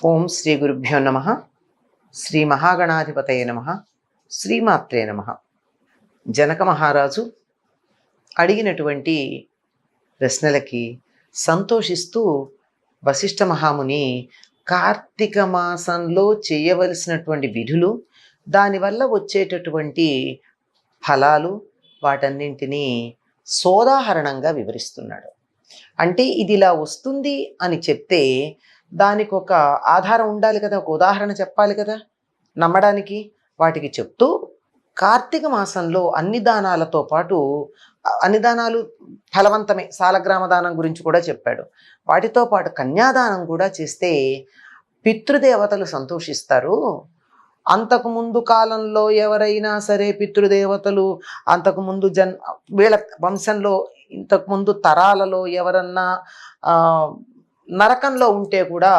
ఓం శ్రీ గురుభ్యో నమ. శ్రీ మహాగణాధిపతయ నమ. శ్రీమాత్రే నమ. జనక మహారాజు అడిగినటువంటి ప్రశ్నలకి సంతోషిస్తూ వశిష్ఠ మహాముని కార్తీక మాసంలో చేయవలసినటువంటి విధులు, దానివల్ల వచ్చేటటువంటి ఫలాలు, వాటన్నింటినీ సోదాహరణంగా వివరిస్తున్నాడు. అంటే ఇది ఇలా వస్తుంది అని చెప్తే దానికి ఒక ఆధారం ఉండాలి కదా, ఒక ఉదాహరణ చెప్పాలి కదా నమ్మడానికి. వాటికి చెప్తూ కార్తీక మాసంలో అన్ని దానాలతో పాటు, అన్ని దానాలు ఫలవంతమే, సాలగ్రామ దానం గురించి కూడా చెప్పాడు. వాటితో పాటు కన్యాదానం కూడా చేస్తే పితృదేవతలు సంతోషిస్తారు. అంతకుముందు కాలంలో ఎవరైనా సరే పితృదేవతలు అంతకుముందు వీళ్ళ వంశంలో ఇంతకుముందు తరాలలో ఎవరన్నా నరకంలో ఉంటే కూడా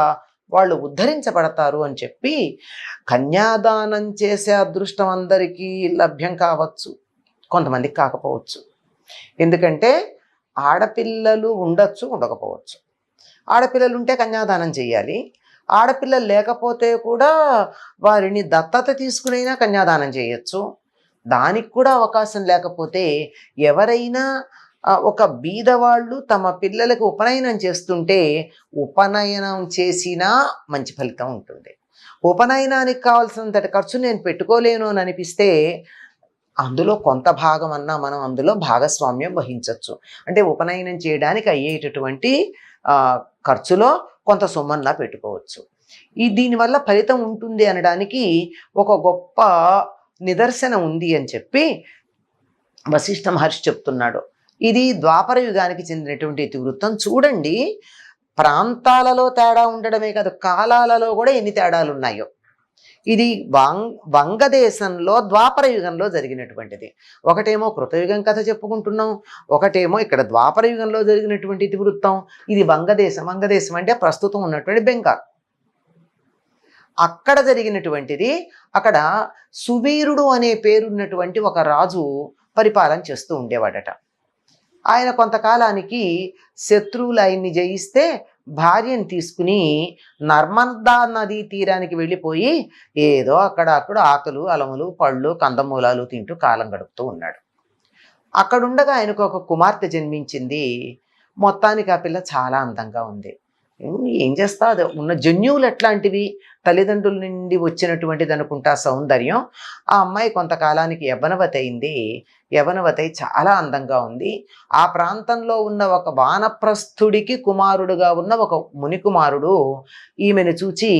వాళ్ళు ఉద్ధరించబడతారు అని చెప్పి కన్యాదానం చేసే అదృష్టం అందరికీ లభ్యం కావచ్చు, కొంతమందికి కాకపోవచ్చు. ఎందుకంటే ఆడపిల్లలు ఉండొచ్చు, ఉండకపోవచ్చు. ఆడపిల్లలు ఉంటే కన్యాదానం చేయాలి, ఆడపిల్లలు లేకపోతే కూడా వారిని దత్తత తీసుకునైనా కన్యాదానం చేయొచ్చు. దానికి కూడా అవకాశం లేకపోతే ఎవరైనా ఒక బీదవాళ్ళు తమ పిల్లలకు ఉపనయనం చేస్తుంటే ఉపనయనం చేసినా మంచి ఫలితం ఉంటుంది. ఉపనయనానికి కావాల్సినంతటి ఖర్చు నేను పెట్టుకోలేను అని అనిపిస్తే అందులో కొంత భాగం అన్నా మనం అందులో భాగస్వామ్యం వహించవచ్చు. అంటే ఉపనయనం చేయడానికి అయ్యేటటువంటి ఖర్చులో కొంత సొమ్మన్నా పెట్టుకోవచ్చు. దీనివల్ల ఫలితం ఉంటుంది అనడానికి ఒక గొప్ప నిదర్శనం ఉంది అని చెప్పి వశిష్ఠ మహర్షి చెప్తున్నాడు. ఇది ద్వాపర యుగానికి చెందినటువంటి ఇతివృత్తం. చూడండి, ప్రాంతాలలో తేడా ఉండడమే కాదు, కాలాలలో కూడా ఎన్ని తేడాలు ఉన్నాయో. ఇది వంగదేశంలో ద్వాపర యుగంలో జరిగినటువంటిది. ఒకటేమో కృతయుగం కథ చెప్పుకుంటున్నాం, ఒకటేమో ఇక్కడ ద్వాపర యుగంలో జరిగినటువంటి ఇతివృత్తం. ఇది వంగదేశం. వంగదేశం అంటే ప్రస్తుతం ఉన్నటువంటి బెంగాల్. అక్కడ జరిగినటువంటిది. అక్కడ సువీరుడు అనే పేరున్నటువంటి ఒక రాజు పరిపాలన చేస్తూ ఉండేవాడట. ఆయన కొంతకాలానికి శత్రువులు ఆయన్ని జయిస్తే భార్యను తీసుకుని నర్మదా నదీ తీరానికి వెళ్ళిపోయి ఏదో అక్కడ ఆకులు, అలములు, పళ్ళు, కందమూలాలు తింటూ కాలం గడుపుతూ ఉన్నాడు. అక్కడుండగా ఆయనకు ఒక కుమార్తె జన్మించింది. మొత్తానికి ఆ పిల్ల చాలా అందంగా ఉంది. ఏం చేస్తా, అది ఉన్న జన్యువులు ఎట్లాంటివి, తల్లిదండ్రుల నుండి వచ్చినటువంటిది అనుకుంటా సౌందర్యం. ఆ అమ్మాయి కొంతకాలానికి యవ్వనవతి అయింది. యవ్వనవతి చాలా అందంగా ఉంది. ఆ ప్రాంతంలో ఉన్న ఒక వానప్రస్థుడికి కుమారుడుగా ఉన్న ఒక మునికుమారుడు ఈమెను చూచి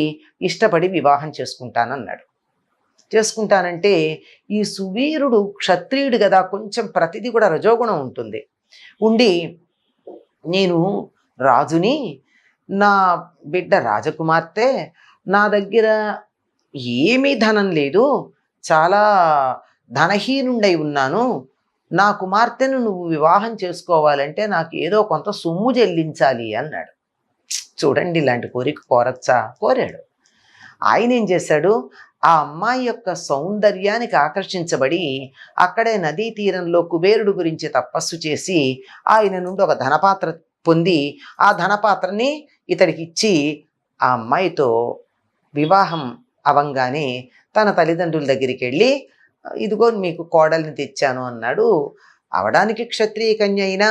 ఇష్టపడి వివాహం చేసుకుంటానన్నాడు. చేసుకుంటానంటే ఈ సువీరుడు క్షత్రియుడు కదా, కొంచెం ప్రతిదీ కూడా రజోగుణం ఉంటుంది. ఉండి నేను రాజుని, నా బిడ్డ రాజకుమార్తె, నా దగ్గర ఏమీ ధనం లేదు, చాలా ధనహీనుండై ఉన్నాను, నా కుమార్తెను నువ్వు వివాహం చేసుకోవాలంటే నాకు ఏదో కొంత సొమ్ము చెల్లించాలి అన్నాడు. చూడండి, ఇలాంటి కోరిక కోరచ్చా? కోరాడు. ఆయన ఏం చేశాడు, ఆ అమ్మాయి యొక్క సౌందర్యానికి ఆకర్షించబడి అక్కడే నదీ తీరంలో కుబేరుడు గురించి తపస్సు చేసి ఆయన నుండి ఒక ధనపాత్ర పొంది ఆ ధనపాత్రని ఇతడికి ఇచ్చి ఆ అమ్మాయితో వివాహం అవంగానే తన తల్లిదండ్రుల దగ్గరికి వెళ్ళి ఇదిగో మీకు కోడల్ని తెచ్చాను అన్నాడు. అవడానికి క్షత్రియ కన్య అయినా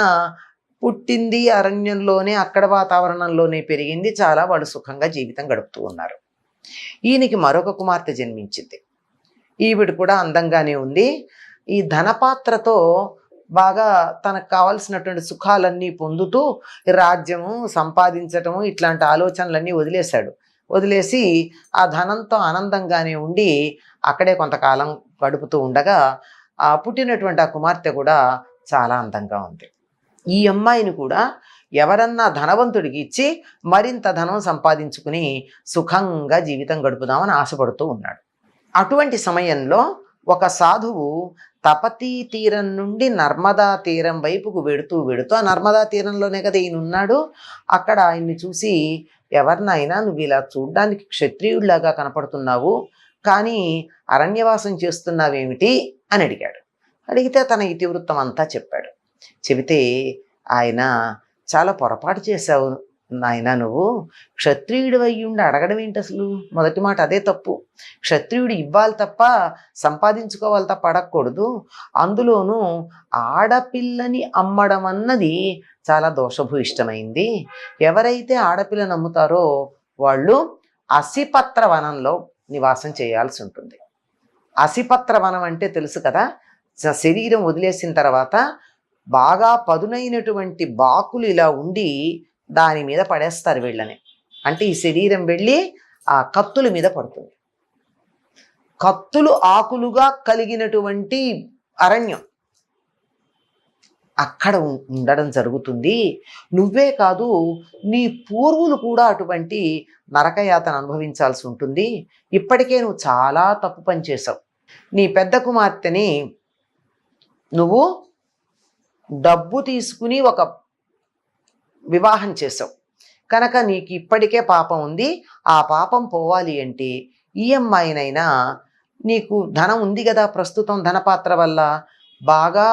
పుట్టింది అరణ్యంలోనే, అక్కడ వాతావరణంలోనే పెరిగింది. చాలా వాళ్ళు సుఖంగా జీవితం గడుపుతూ ఉన్నారు. ఈయనకి మరొక కుమార్తె జన్మించింది. ఈవిడ కూడా అందంగానే ఉంది. ఈ ధనపాత్రతో బాగా తనకు కావాల్సినటువంటి సుఖాలన్నీ పొందుతూ రాజ్యము సంపాదించటము ఇట్లాంటి ఆలోచనలన్నీ వదిలేశాడు. వదిలేసి ఆ ధనంతో ఆనందంగానే ఉండి అక్కడే కొంతకాలం గడుపుతూ ఉండగా పుట్టినటువంటి ఆ కుమార్తె కూడా చాలా అందంగా ఉంది. ఈ అమ్మాయిని కూడా ఎవరన్నా ధనవంతుడికి ఇచ్చి మరింత ధనం సంపాదించుకుని సుఖంగా జీవితం గడుపుదామని ఆశపడుతూ ఉన్నాడు. అటువంటి సమయంలో ఒక సాధువు తపతీ తీరం నుండి నర్మదా తీరం వైపుకు వెడుతూ ఆ నర్మదా తీరంలోనే కదా ఈయన ఉన్నాడు. అక్కడ ఆయన్ని చూసి, ఎవరినైనా నువ్వు ఇలా చూడ్డానికి క్షత్రియుడిలాగా కనపడుతున్నావు, కానీ అరణ్యవాసం చేస్తున్నావేమిటి అని అడిగాడు. అడిగితే తన ఇతివృత్తం అంతా చెప్పాడు. చెబితే ఆయన, చాలా పొరపాటు చేశావు నాయనా నువ్వు క్షత్రియుడు అయ్యుండి అడగడం ఏంటి అసలు? మొదటి మాట అదే తప్పు. క్షత్రియుడు ఇవ్వాలి తప్ప సంపాదించుకోవాలి తప్ప అడగకూడదు. అందులోనూ ఆడపిల్లని అమ్మడం అన్నది చాలా దోషభూయిష్టమైంది. ఎవరైతే ఆడపిల్లని అమ్ముతారో వాళ్ళు అసిపత్ర వనంలో నివాసం చేయాల్సి ఉంటుంది. అసిపత్ర వనం అంటే తెలుసు కదా, శరీరం వదిలేసిన తర్వాత బాగా పదునైనటువంటి బాకులు ఇలా ఉండి దాని మీద పడేస్తారు వీళ్ళని. అంటే ఈ శరీరం వెళ్ళి ఆ కత్తుల మీద పడుతుంది. కత్తులు ఆకులుగా కలిగినటువంటి అరణ్యం అక్కడ ఉండడం జరుగుతుంది. నువ్వే కాదు, నీ పూర్వులు కూడా అటువంటి నరకయాతన అనుభవించాల్సి ఉంటుంది. ఇప్పటికే నువ్వు చాలా తప్పు పని చేసావు. నీ పెద్ద కుమార్తెని నువ్వు డబ్బు తీసుకుని ఒక వివాహం చేసావు కనుక నీకు ఇప్పటికే పాపం ఉంది. ఆ పాపం పోవాలి అంటే ఈ అమ్మాయినైనా, నీకు ధనం ఉంది కదా ప్రస్తుతం, ధనపాత్ర వల్ల బాగా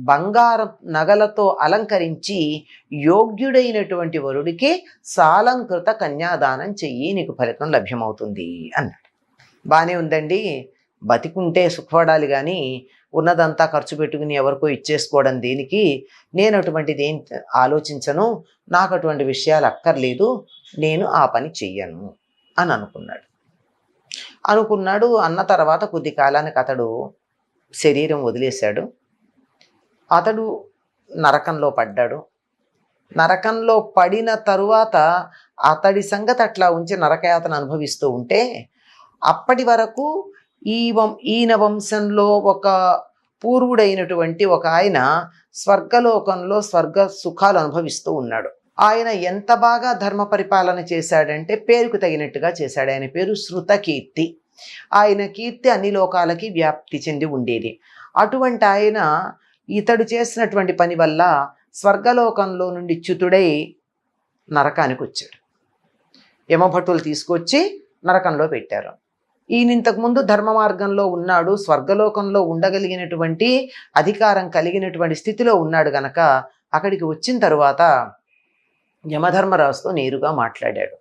బంగారు నగలతో అలంకరించి యోగ్యుడైనటువంటి వరుడికి సాలంకృత కన్యాదానం చెయ్యి, నీకు ఫలితం లభ్యమవుతుంది అన్నాడు. బాగానే ఉందండి, బతికుంటే సుఖపడాలి కానీ ఉన్నదంతా ఖర్చు పెట్టుకుని ఎవరికో ఇచ్చేసుకోవడం దేనికి? నేను అటువంటిది ఏం ఆలోచించను, నాకు అటువంటి విషయాలు అక్కర్లేదు, నేను ఆ పని చెయ్యను అని అనుకున్నాడు. అన్న తర్వాత కొద్ది కాలానికి అతడు శరీరం వదిలేశాడు. అతడు నరకంలో పడ్డాడు. నరకంలో పడిన తరువాత అతడి సంగతి అట్లా ఉంచి నరకయాతన అనుభవిస్తూ ఉంటే, అప్పటి వరకు ఈయన వంశంలో ఒక పూర్వుడైనటువంటి ఒక ఆయన స్వర్గలోకంలో స్వర్గ సుఖాలు అనుభవిస్తూ ఉన్నాడు. ఆయన ఎంత బాగా ధర్మ పరిపాలన చేశాడంటే పేరుకు తగినట్టుగా చేశాడు. ఆయన పేరు శృతకీర్తి. ఆయన కీర్తి అన్ని లోకాలకి వ్యాప్తి చెంది ఉండేది. అటువంటి ఆయన ఇతడు చేసినటువంటి పని వల్ల స్వర్గలోకంలో నుండి చ్యుతుడై నరకానికి వచ్చాడు. యమభటులు తీసుకొచ్చి నరకంలో పెట్టారు. ఈయన ఇంతకుముందు ధర్మ మార్గంలో ఉన్నాడు, స్వర్గలోకంలో ఉండగలిగినటువంటి అధికారం కలిగినటువంటి స్థితిలో ఉన్నాడు గనక అక్కడికి వచ్చిన తరువాత యమధర్మరాజుతో నేరుగా మాట్లాడాడు.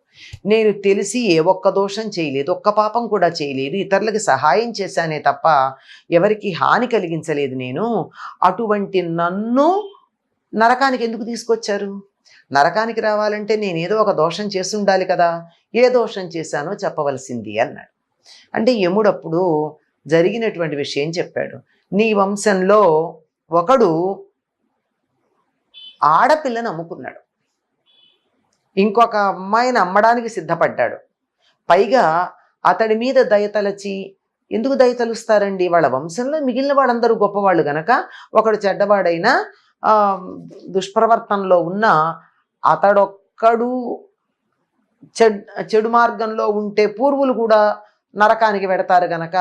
నేను తెలిసి ఏ ఒక్క దోషం చేయలేదు, ఒక్క పాపం కూడా చేయలేదు, ఇతరులకి సహాయం చేశానే తప్ప ఎవరికి హాని కలిగించలేదు నేను. అటువంటి నన్ను నరకానికి ఎందుకు తీసుకొచ్చారు? నరకానికి రావాలంటే నేనేదో ఒక దోషం చేసి ఉండాలి కదా, ఏ దోషం చేశానో చెప్పవలసింది అన్నాడు. అంటే యముడప్పుడు జరిగినటువంటి విషయం చెప్పాడు. నీ వంశంలో ఒకడు ఆడపిల్లని అమ్ముకున్నాడు, ఇంకొక అమ్మాయిని అమ్మడానికి సిద్ధపడ్డాడు. పైగా అతడి మీద దయతలచి, ఎందుకు దయతలుస్తారండి? వాళ్ళ వంశంలో మిగిలిన వాళ్ళందరూ గొప్పవాళ్ళు గనక ఒకడు చెడ్డవాడైనా దుష్ప్రవర్తనలో ఉన్న అతడొక్కడు చెడు మార్గంలో ఉంటే పూర్వులు కూడా నరకానికి పెడతారు గనక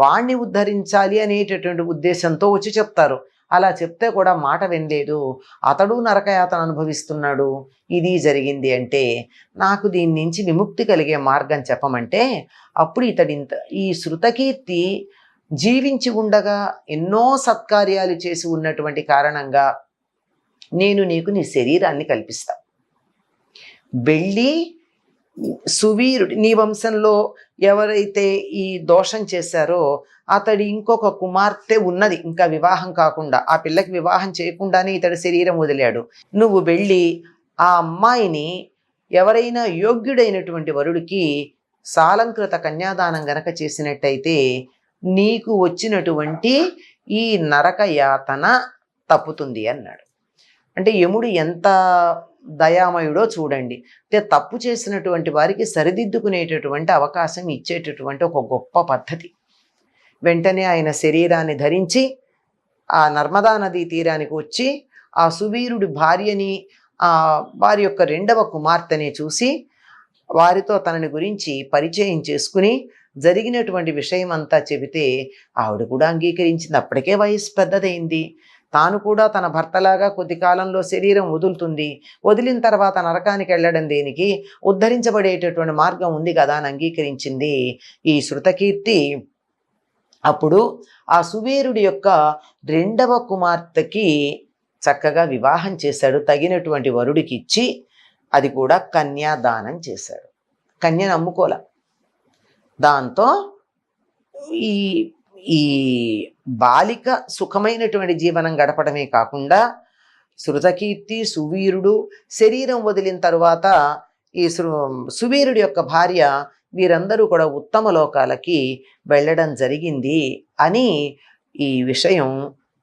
వాణ్ణి ఉద్ధరించాలి అనేటటువంటి ఉద్దేశంతో వచ్చి చెప్తారు. అలా చెప్తే కూడా మాట వినలేదు, అతడు నరకయాతన అనుభవిస్తున్నాడు. ఇది జరిగింది అంటే నాకు దీని నుంచి విముక్తి కలిగే మార్గం చెప్పమంటే అప్పుడు ఈ శృతకీర్తి జీవించి ఉండగా ఎన్నో సత్కార్యాలు చేసి ఉన్నటువంటి కారణంగా నేను నీకు నీ శరీరాన్ని కల్పిస్తా. వెళ్ళి సువీరుడి, నీ వంశంలో ఎవరైతే ఈ దోషం చేశారో అతడి ఇంకొక కుమార్తె ఉన్నది, ఇంకా వివాహం కాకుండా, ఆ పిల్లకి వివాహం చేయకుండానే ఇతడి శరీరం వదిలాడు. నువ్వు వెళ్ళి ఆ అమ్మాయిని ఎవరైనా యోగ్యుడైనటువంటి వరుడికి సాలంకృత కన్యాదానం గనక చేసినట్టయితే నీకు వచ్చినటువంటి ఈ నరక యాతన తప్పుతుంది అన్నాడు. అంటే యముడు ఎంత దయామయుడో చూడండి. అంటే తప్పు చేసినటువంటి వారికి సరిదిద్దుకునేటటువంటి అవకాశం ఇచ్చేటటువంటి ఒక గొప్ప పద్ధతి. వెంటనే ఆయన శరీరాన్ని ధరించి ఆ నర్మదా నదీ తీరానికి వచ్చి ఆ సువీరుడి భార్యని, వారి యొక్క రెండవ కుమార్తెని చూసి వారితో తనని గురించి పరిచయం చేసుకుని జరిగినటువంటి విషయం అంతా చెబితే ఆవిడ కూడా అంగీకరించింది. అప్పటికే వయసు పెద్దదైంది, తాను కూడా తన భర్తలాగా కొద్ది కాలంలో శరీరం వదులుతుంది, వదిలిన తర్వాత నరకానికి వెళ్ళడం దేనికి, ఉద్ధరించబడేటటువంటి మార్గం ఉంది కదా అని అంగీకరించింది ఈ శృతకీర్తి. అప్పుడు ఆ సువీరుడి యొక్క రెండవ కుమార్తెకి చక్కగా వివాహం చేశాడు, తగినటువంటి వరుడికి ఇచ్చి అది కూడా కన్యాదానం చేశాడు. కన్యను అమ్ముకోల. దాంతో ఈ ఈ బాలిక సుఖమైనటువంటి జీవనం గడపడమే కాకుండా శృతకీర్తి, సువీరుడు శరీరం వదిలిన తరువాత ఈ సువీరుడి యొక్క భార్య వీరందరూ కూడా ఉత్తమ లోకాలకి వెళ్ళడం జరిగింది అని ఈ విషయం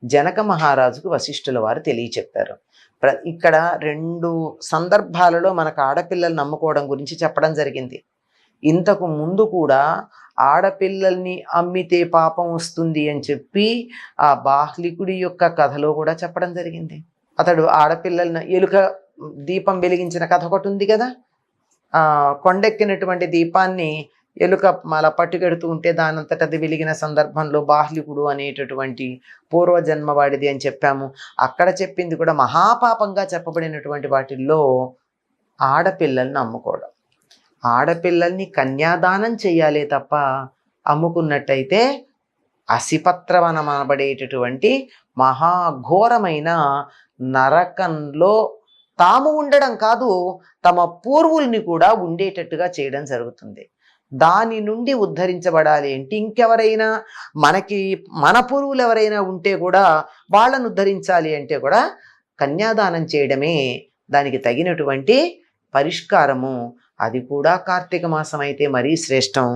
జనక మహారాజుకు వశిష్ఠుల వారు తెలియచెప్పారు. ఇక్కడ 2 సందర్భాలలో మనకు ఆడపిల్లలు నమ్ముకోవడం గురించి చెప్పడం జరిగింది. ఇంతకు ముందు కూడా ఆడపిల్లల్ని అమ్మితే పాపం వస్తుంది అని చెప్పి ఆ బాహ్లికుడి యొక్క కథలో కూడా చెప్పడం జరిగింది. అతడు ఆడపిల్లలను ఎలుక దీపం వెలిగించిన కథ ఒకటి ఉంది కదా. కొండెక్కినటువంటి దీపాన్ని ఎలుక అలా పట్టుకెడుతూ ఉంటే దానంతట అది వెలిగిన సందర్భంలో బాహ్లికుడు అనేటటువంటి పూర్వజన్మ వాడిది అని చెప్పాము. అక్కడ చెప్పింది కూడా మహాపాపంగా చెప్పబడినటువంటి వాటిల్లో ఆడపిల్లల్ని అమ్ముకోవడం. ఆడపిల్లల్ని కన్యాదానం చెయ్యాలి తప్ప అమ్ముకున్నట్టయితే అసిపత్రవనం అనబడేటటువంటి మహాఘోరమైన నరకంలో తాము ఉండడం కాదు, తమ పూర్వుల్ని కూడా ఉండేటట్టుగా చేయడం జరుగుతుంది. దాని నుండి ఉద్ధరించబడాలి అంటే ఇంకెవరైనా మన పూర్వులు ఎవరైనా ఉంటే కూడా వాళ్ళను ఉద్ధరించాలి అంటే కూడా కన్యాదానం చేయడమే దానికి తగినటువంటి పరిష్కారము. అది కూడా కార్తీక మాసం అయితే మరీ శ్రేష్టం.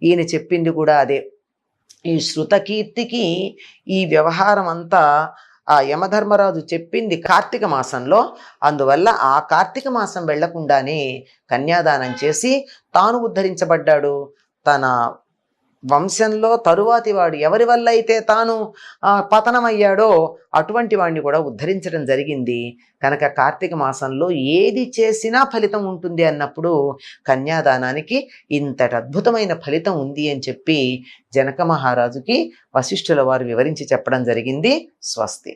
ఈయన చెప్పింది కూడా అదే. ఈ శృతకీర్తికి ఈ వ్యవహారం అంతా ఆ యమధర్మరాజు చెప్పింది కార్తీక మాసంలో. అందువల్ల ఆ కార్తీక మాసం వెళ్లకుండానే కన్యాదానం చేసి తాను ఉద్ధరించబడ్డాడు. తన వంశంలో తరువాతి వాడు ఎవరి వల్ల అయితే తాను పతనమయ్యాడో అటువంటి వాడిని కూడా ఉద్ధరించడం జరిగింది. కనుక కార్తీక మాసంలో ఏది చేసినా ఫలితం ఉంటుంది అన్నప్పుడు కన్యాదానానికి ఇంతటి అద్భుతమైన ఫలితం ఉంది అని చెప్పి జనక మహారాజుకి వశిష్ఠుల వారు వివరించి చెప్పడం జరిగింది. స్వస్తి.